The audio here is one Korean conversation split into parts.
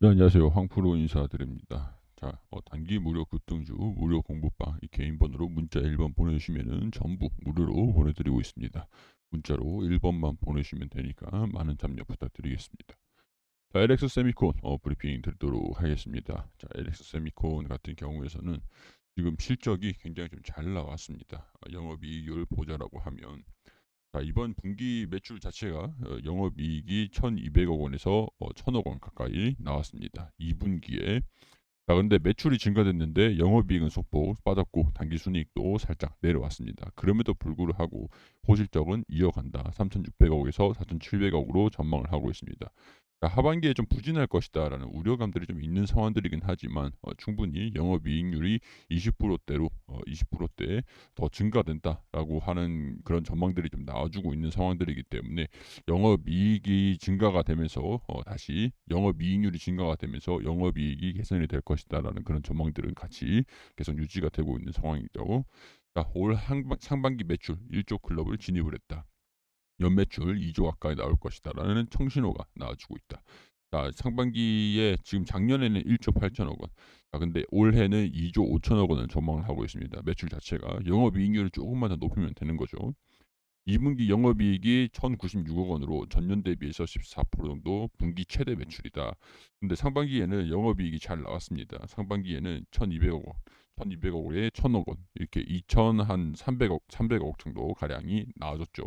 네, 안녕하세요. 황프로 인사드립니다. 자, 단기 무료 급등주 무료 공부방 이 개인 번호로 문자 1번 보내주시면은 전부 무료로 보내드리고 있습니다. 문자로 1번만 보내주시면 되니까 많은 참여 부탁드리겠습니다. 자, LX 세미콘 브리핑 드리도록 하겠습니다. 자, LX 세미콘 같은 경우에서는 지금 실적이 굉장히 좀 잘 나왔습니다. 영업이익률 보자라고 하면 자, 이번 분기 매출 자체가 영업이익이 1,200억 원에서 1,000억 원 가까이 나왔습니다. 2분기에. 자, 근데 매출이 증가됐는데 영업이익은 소폭 빠졌고 당기순이익도 살짝 내려왔습니다. 그럼에도 불구하고 호실적은 이어간다. 3,600억에서 4,700억으로 전망을 하고 있습니다. 자, 하반기에 좀 부진할 것이다라는 우려감들이 좀 있는 상황들이긴 하지만 충분히 영업이익률이 20%대로 20%대 더 증가된다라고 하는 그런 전망들이 좀 나와주고 있는 상황들이기 때문에 영업이익이 증가가 되면서 다시 영업이익률이 증가가 되면서 영업이익이 개선이 될 것이다라는 그런 전망들은 같이 계속 유지가 되고 있는 상황이죠. 자, 올 상반기 매출 1조 클럽을 진입을 했다. 연매출 2조 가까이 나올 것이다라는 청신호가 나와주고 있다. 자, 상반기에 지금 작년에는 1조 8천억 원. 자, 근데 올해는 2조 5천억 원을 전망을 하고 있습니다. 매출 자체가 영업이익률을 조금만 더 높이면 되는 거죠. 2분기 영업이익이 1,096억 원으로 전년 대비해서 14% 정도 분기 최대 매출이다. 근데 상반기에는 영업이익이 잘 나왔습니다. 상반기에는 1,200억 원, 1,200억에 1,000억 원 이렇게 2천 한 300억 정도 가량이 나와줬죠.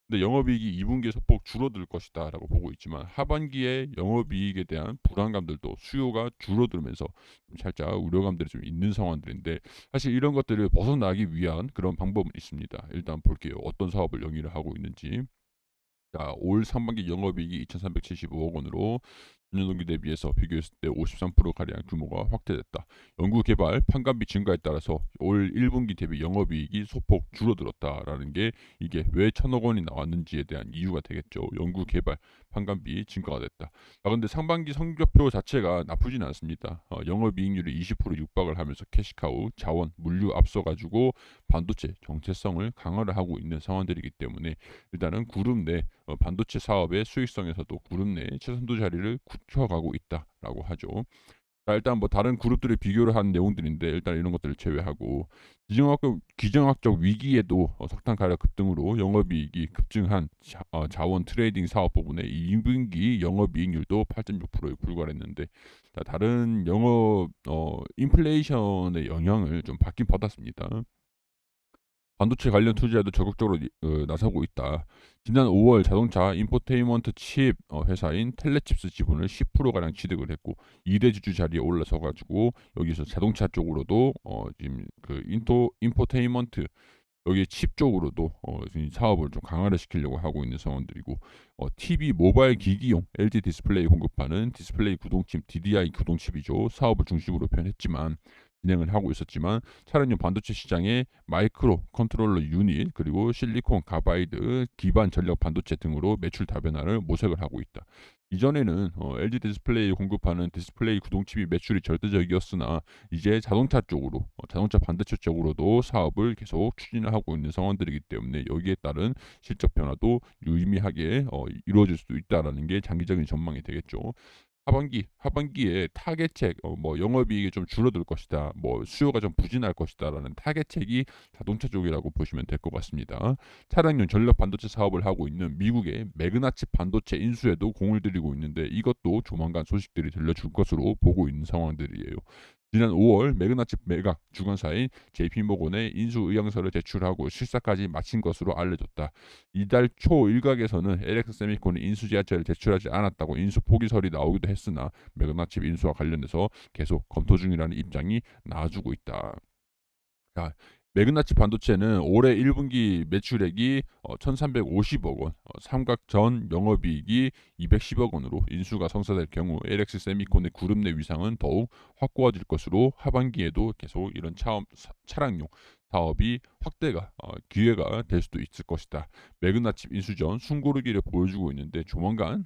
근데 영업이익이 2분기에 소폭 줄어들 것이다라고 보고 있지만 하반기에 영업이익에 대한 불안감들도 수요가 줄어들면서 좀 살짝 우려감들이 좀 있는 상황들인데 사실 이런 것들을 벗어나기 위한 그런 방법은 있습니다. 일단 볼게요. 어떤 사업을 영위를 하고 있는지. 자, 올 상반기 영업이익이 2,375억 원으로 전년 동기 대비해서 비교했을 때 53% 가량 규모가 확대됐다. 연구 개발 판관비 증가에 따라서 올 1분기 대비 영업이익이 소폭 줄어들었다라는 게 이게 왜 1,000억 원이 나왔는지에 대한 이유가 되겠죠. 연구 개발 판관비 증가가 됐다. 아, 근데 상반기 성적표 자체가 나쁘진 않습니다. 영업이익률이 20% 육박을 하면서 캐시카우, 자원, 물류 앞서가지고 반도체 정체성을 강화를 하고 있는 상황들이기 때문에 일단은 그룹 내 반도체 사업의 수익성에서도 그룹 내 최선도 자리를 굳혀가고 있다라고 하죠. 자, 일단 뭐 다른 그룹들을 비교를 한 내용들인데 일단 이런 것들을 제외하고 기정학적 위기에도 석탄 가격 급등으로 영업이익이 급증한 자원 트레이딩 사업 부분의 2분기 영업이익률도 8.6%에 불과했는데 자, 다른 영업 인플레이션의 영향을 좀 받긴 받았습니다. 반도체 관련 투자에도 적극적으로 나서고 있다. 지난 5월 자동차 인포테인먼트 칩 회사인 텔레칩스 지분을 10% 가량 취득을 했고 2대 주주 자리에 올라서 가지고 여기서 자동차 쪽으로도 지금 그 인포테인먼트 여기 칩 쪽으로도 지금 사업을 좀 강화를 시키려고 하고 있는 상황들이고 TV 모바일 기기용 LG 디스플레이 공급하는 디스플레이 구동칩 DDI 구동칩이죠. 사업을 중심으로 표현했지만 진행을 하고 있었지만 차량용 반도체 시장의 마이크로 컨트롤러 유닛 그리고 실리콘 가바이드 기반 전력 반도체 등으로 매출 다변화를 모색을 하고 있다. 이전에는 LG 디스플레이 공급하는 디스플레이 구동칩이 매출이 절대적이었으나 이제 자동차 쪽으로 자동차 반도체 쪽으로도 사업을 계속 추진을 하고 있는 상황들이기 때문에 여기에 따른 실적 변화도 유의미하게 이루어질 수도 있다라는 게 장기적인 전망이 되겠죠. 하반기에 타겟책 뭐 영업이익이 좀 줄어들 것이다. 뭐 수요가 좀 부진할 것이다라는 타겟책이 자동차 쪽이라고 보시면 될 것 같습니다. 차량용 전력 반도체 사업을 하고 있는 미국의 매그나칩 반도체 인수에도 공을 들이고 있는데 이것도 조만간 소식들이 들려줄 것으로 보고 있는 상황들이에요. 지난 5월 매그나칩 매각 주관사인 JP모건에 인수 의향서를 제출하고 실사까지 마친 것으로 알려졌다. 이달 초 일각에서는 LX 세미콘이 인수 지하철을 제출하지 않았다고 인수 포기설이 나오기도 했으나 매그나칩 인수와 관련해서 계속 검토 중이라는 입장이 나와주고 있다. 자, 매그나칩 반도체는 올해 1분기 매출액이 1,350억 원, 삼각 전 영업이익이 210억 원으로 인수가 성사될 경우 LX 세미콘의 그룹 내 위상은 더욱 확고해질 것으로 하반기에도 계속 이런 차량용 사업이 확대가 기회가 될 수도 있을 것이다. 매그나칩 인수 전 숨고르기를 보여주고 있는데 조만간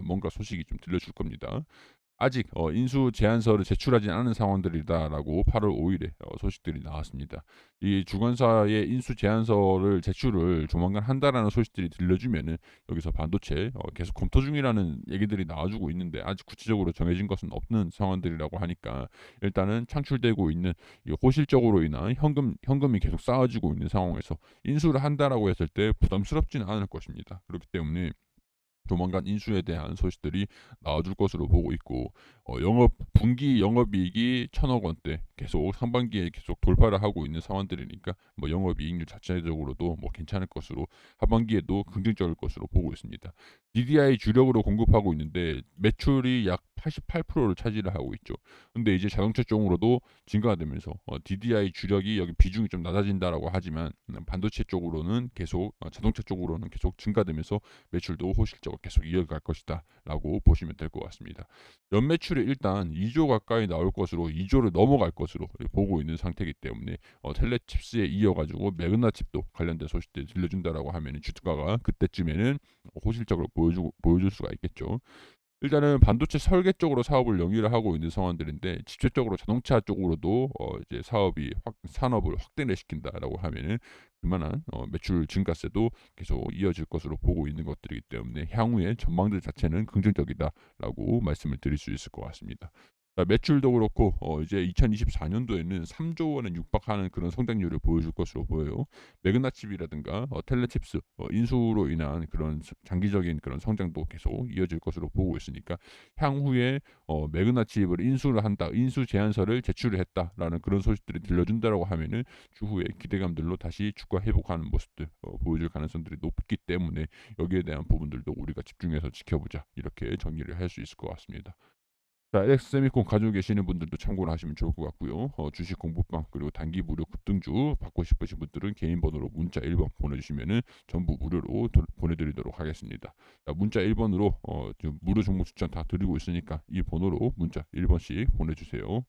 뭔가 소식이 좀 들려줄 겁니다. 아직 인수 제안서를 제출하지 않은 상황들이다라고 8월 5 일에 소식들이 나왔습니다. 이 주관사의 인수 제안서를 제출을 조만간 한다라는 소식들이 들려주면은 여기서 반도체 계속 검토 중이라는 얘기들이 나와주고 있는데 아직 구체적으로 정해진 것은 없는 상황들이라고 하니까 일단은 창출되고 있는 이 호실적으로 인한 현금이 계속 쌓아지고 있는 상황에서 인수를 한다라고 했을 때 부담스럽지는 않을 것입니다. 그렇기 때문에 조만간 인수에 대한 소식들이 나와줄 것으로 보고 있고 분기 영업이익이 1,000억 원대 계속 상반기에 계속 돌파를 하고 있는 상황들이니까 뭐 영업이익률 자체적으로도 뭐 괜찮을 것으로 하반기에도 긍정적일 것으로 보고 있습니다. DDI 주력으로 공급하고 있는데 매출이 약 88%를 차지를 하고 있죠. 근데 이제 자동차 쪽으로도 증가가 되면서 DDI 주력이 여기 비중이 좀 낮아진다라고 하지만 반도체 쪽으로는 계속 자동차 쪽으로는 계속 증가되면서 매출도 호실적으로 계속 이어갈 것이다라고 보시면 될 것 같습니다. 연매출이 일단 2조 가까이 나올 것으로 2조를 넘어갈 것으로 보고 있는 상태이기 때문에 텔레칩스에 이어가지고 매그나칩도 관련된 소식들이 들려준다라고 하면 주가가 그때쯤에는 호실적으로 보여줄 수가 있겠죠. 일단은 반도체 설계 쪽으로 사업을 영위를 하고 있는 상황들인데 직접적으로 자동차 쪽으로도 이제 산업을 확대를 시킨다라고 하면은 그만한 매출 증가세도 계속 이어질 것으로 보고 있는 것들이기 때문에 향후의 전망들 자체는 긍정적이다라고 말씀을 드릴 수 있을 것 같습니다. 자, 매출도 그렇고 이제 2024년도에는 3조 원에 육박하는 그런 성장률을 보여줄 것으로 보여요. 매그나칩이라든가 텔레칩스 인수로 인한 그런 장기적인 그런 성장도 계속 이어질 것으로 보고 있으니까 향후에 매그나칩을 인수를 한다, 인수 제안서를 제출을 했다라는 그런 소식들이 들려준다라고 하면은 추후에 기대감들로 다시 주가 회복하는 모습들 보여줄 가능성들이 높기 때문에 여기에 대한 부분들도 우리가 집중해서 지켜보자 이렇게 정리를 할 수 있을 것 같습니다. 자, 엑스세미콘 가지고 계시는 분들도 참고를 하시면 좋을 것 같고요. 주식 공부방 그리고 단기 무료 급등주 받고 싶으신 분들은 개인 번호로 문자 1번 보내주시면은 전부 무료로 보내드리도록 하겠습니다. 자, 문자 1번으로 지금 무료 종목 추천 다 드리고 있으니까 이 번호로 문자 1번씩 보내주세요.